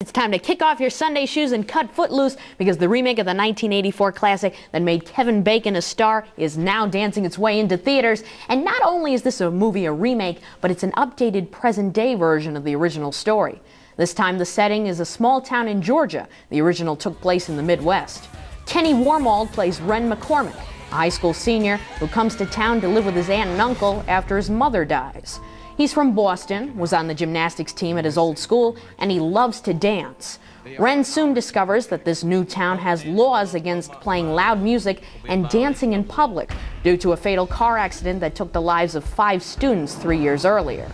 It's time to kick off your Sunday shoes and cut Footloose, because the remake of the 1984 classic that made Kevin Bacon a star is now dancing its way into theaters. And not only is this movie a remake, but it's an updated present-day version of the original story. This time the setting is a small town in Georgia. The original took place in the Midwest. Kenny Wormald plays Ren McCormick, a high school senior who comes to town to live with his aunt and uncle after his mother dies. He's from Boston, was on the gymnastics team at his old school, and he loves to dance. Ren soon discovers that this new town has laws against playing loud music and dancing in public due to a fatal car accident that took the lives of 5 students 3 years earlier.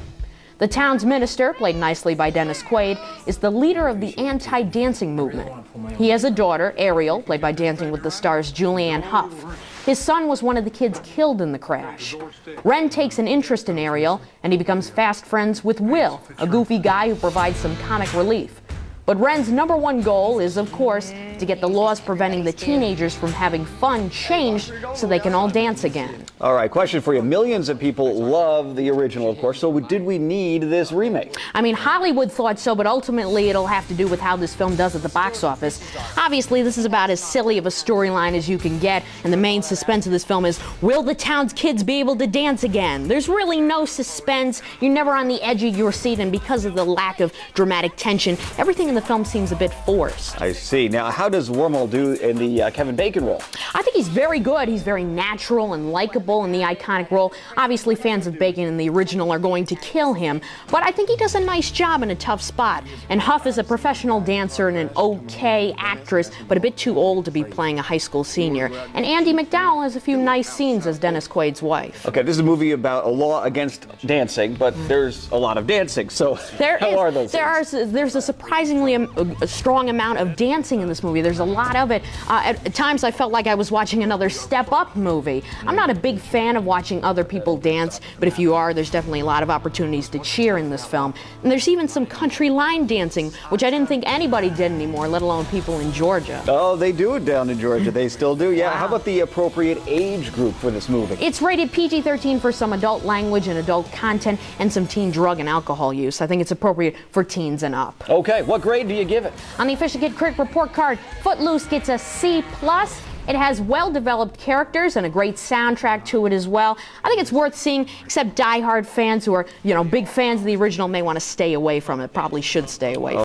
The town's minister, played nicely by Dennis Quaid, is the leader of the anti-dancing movement. He has a daughter, Ariel, played by Dancing with the Stars' Julianne Hough. His son was one of the kids killed in the crash. Ren takes an interest in Ariel, and he becomes fast friends with Will, a goofy guy who provides some comic relief. But Ren's #1 goal is, of course, to get the laws preventing the teenagers from having fun changed so they can all dance again. All right, question for you. Millions of people love the original, of course, so did we need this remake? I mean, Hollywood thought so, but ultimately it'll have to do with how this film does at the box office. Obviously, this is about as silly of a storyline as you can get, and the main suspense of this film is, will the town's kids be able to dance again? There's really no suspense. You're never on the edge of your seat, and because of the lack of dramatic tension, everything in the film seems a bit forced. I see. Now, how does Wormald do in the Kevin Bacon role? I think he's very good. He's very natural and likable in the iconic role. Obviously, fans of Bacon in the original are going to kill him, but I think he does a nice job in a tough spot. And Hough is a professional dancer and an okay actress, but a bit too old to be playing a high school senior. And Andie MacDowell has a few nice scenes as Dennis Quaid's wife. Okay, this is a movie about a law against dancing, but there's a lot of dancing, so how are those things? There's a surprisingly a strong amount of dancing in this movie. There's a lot of it. At times I felt like I was watching another Step Up movie. I'm not a big fan of watching other people dance, but if you are, there's definitely a lot of opportunities to cheer in this film. And there's even some country line dancing, which I didn't think anybody did anymore, let alone people in Georgia. Oh, they do it down in Georgia. They still do. Yeah. Wow. How about the appropriate age group for this movie? It's rated PG-13 for some adult language and adult content and some teen drug and alcohol use. I think it's appropriate for teens and up. Okay, what grade do you give it? On the official Kid Critic report card, Footloose gets a C+. It has well-developed characters and a great soundtrack to it as well. I think it's worth seeing, except die-hard fans who are, big fans of the original may want to stay away from it. Probably should stay away.